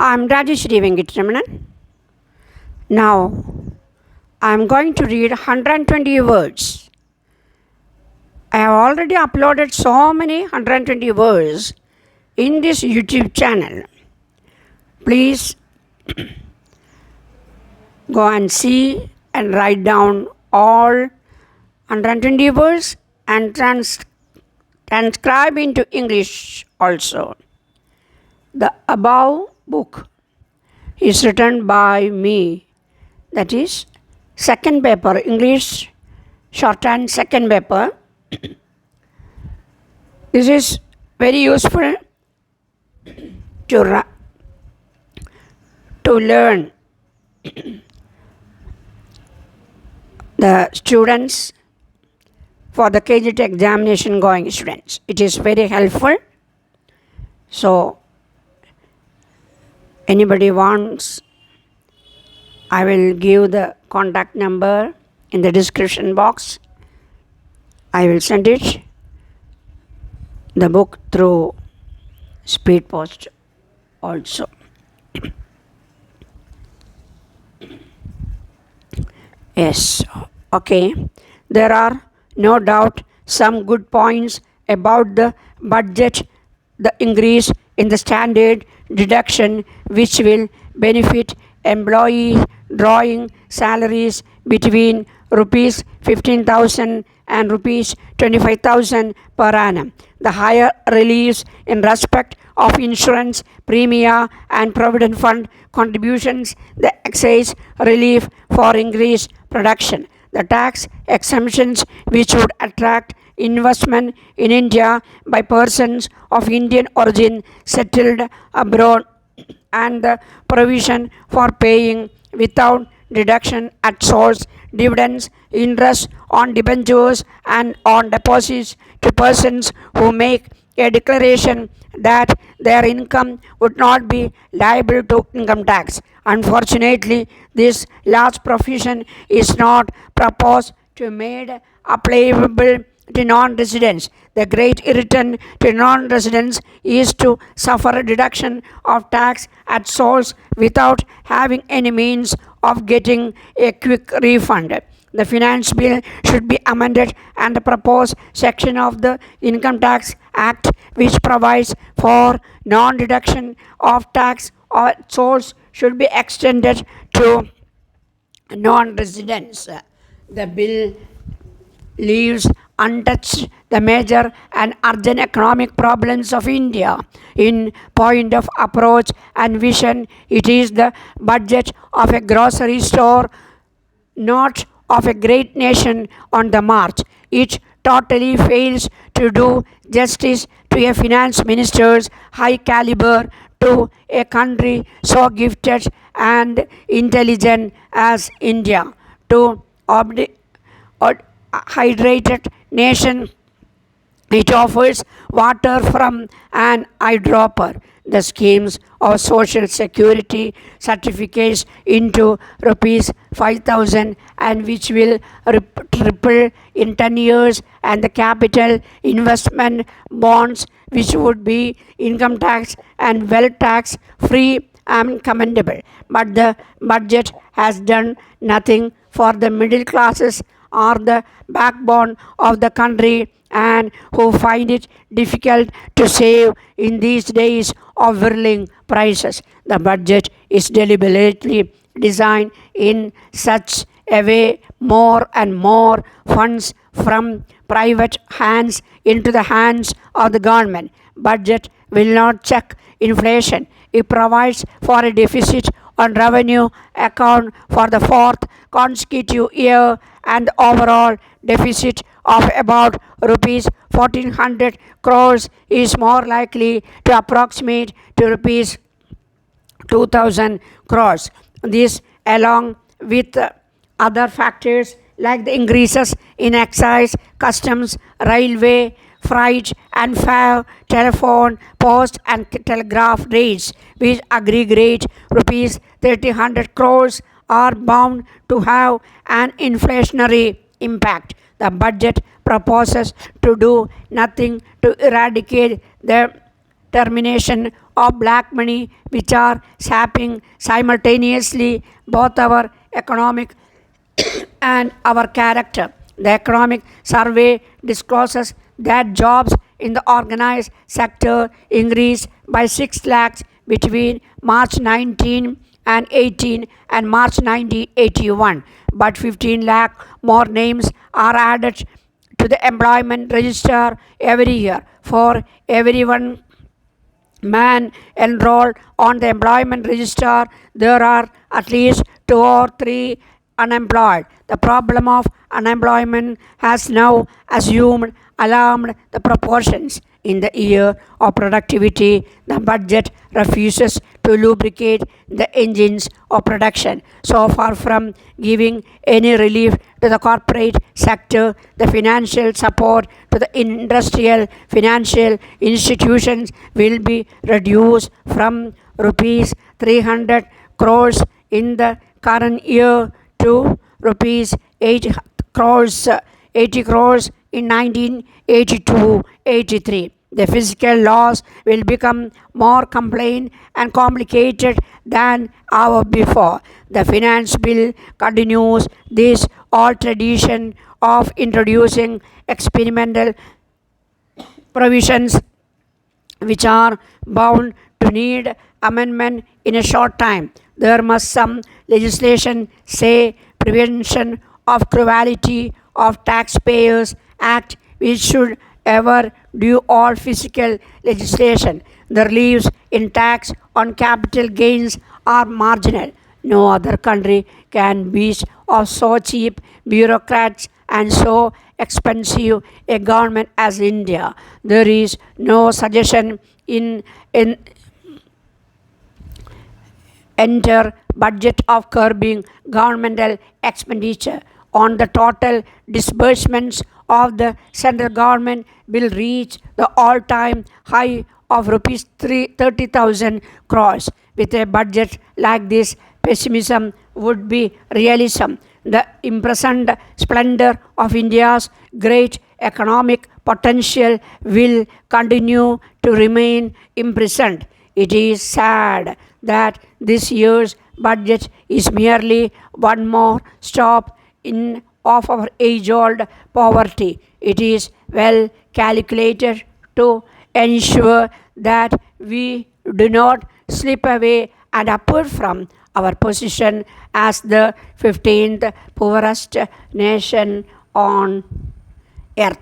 I'm Rajeshri Venkatramanan. Now, I'm going to read 120 words. I have already uploaded so many 120 words in this YouTube channel. Please go and see and write down all 120 words and transcribe into English also. The above book is written by me, that is second paper, English Shorthand second paper. This is very useful to learn the students for the KGT examination going students. It is very helpful. So, anybody wants, I will give the contact number in the description box. I will send it, the book, through speed post also. Yes, okay. There are no doubt some good points about the budget, the increase in the standard deduction which will benefit employees drawing salaries between rupees 15,000 and rupees 25,000 per annum. The higher reliefs in respect of insurance premia and provident fund contributions, the excise relief for increased production, the tax exemptions which would attract investment in India by persons of Indian origin settled abroad, and the provision for paying without deduction at source dividends, interest on debentures and on deposits to persons who make a declaration that their income would not be liable to income tax. Unfortunately, this last provision is not proposed to be made applicable to non-residents. The great irritant to non-residents is to suffer a deduction of tax at source without having any means of getting a quick refund. The finance bill should be amended and the proposed section of the Income Tax Act which provides for non-deduction of tax at source should be extended to non-residents. The bill leaves untouched the major and urgent economic problems of India. In point of approach and vision, it is the budget of a grocery store, not of a great nation on the march. It totally fails to do justice to a finance minister's high caliber to a country so gifted and intelligent as India. To hydrated nation, it offers water from an eyedropper. The schemes of social security certificates into rupees 5,000 and which will triple in 10 years, and the capital investment bonds which would be income tax and wealth tax free and commendable. But the budget has done nothing for the middle classes or the backbone of the country, and who find it difficult to save in these days of whirling prices. The budget is deliberately designed in such a way more and more funds from private hands into the hands of the government. Budget will not check inflation. It provides for a deficit on revenue account for the fourth consecutive year, and overall deficit of about rupees 1400 crores is more likely to approximate to rupees 2000 crores. This, along with other factors like the increases in excise, customs, railway, freight and fare, telephone, post and telegraph rates, which aggregate rupees 300 crores, are bound to have an inflationary impact. The budget proposes to do nothing to eradicate the termination of black money which are sapping simultaneously both our economic and our character. The economic survey discloses that jobs in the organized sector increased by 6 lakhs between March 19 and 18 and March 1981, but 15 lakh more names are added to the employment register every year. For everyone man enrolled on the employment register, there are at least 2 or 3 unemployed. The problem of unemployment has now assumed alarmed the proportions. In the year of productivity, the budget refuses to lubricate the engines of production. So far from giving any relief to the corporate sector, the financial support to the industrial financial institutions will be reduced from rupees 300 crores in the current year to rupees 80 crores in 1982-83. The fiscal laws will become more complex and complicated than ever before. The finance bill continues this old tradition of introducing experimental provisions which are bound to need amendment in a short time. There must some legislation say prevention of cruelty of taxpayers act which should ever do all fiscal legislation. The reliefs in tax on capital gains are marginal. No other country can boast of so cheap bureaucrats and so expensive a government as India. There is no suggestion in enter budget of curbing governmental expenditure. On the total disbursements of the central government will reach the all-time high of rupees 30,000 crores. With a budget like this, pessimism would be realism. The imprisoned splendor of India's great economic potential will continue to remain imprisoned. It is sad that this year's budget is merely one more stop in of our age-old poverty. It is well calculated to ensure that we do not slip away and upward from our position as the 15th poorest nation on earth.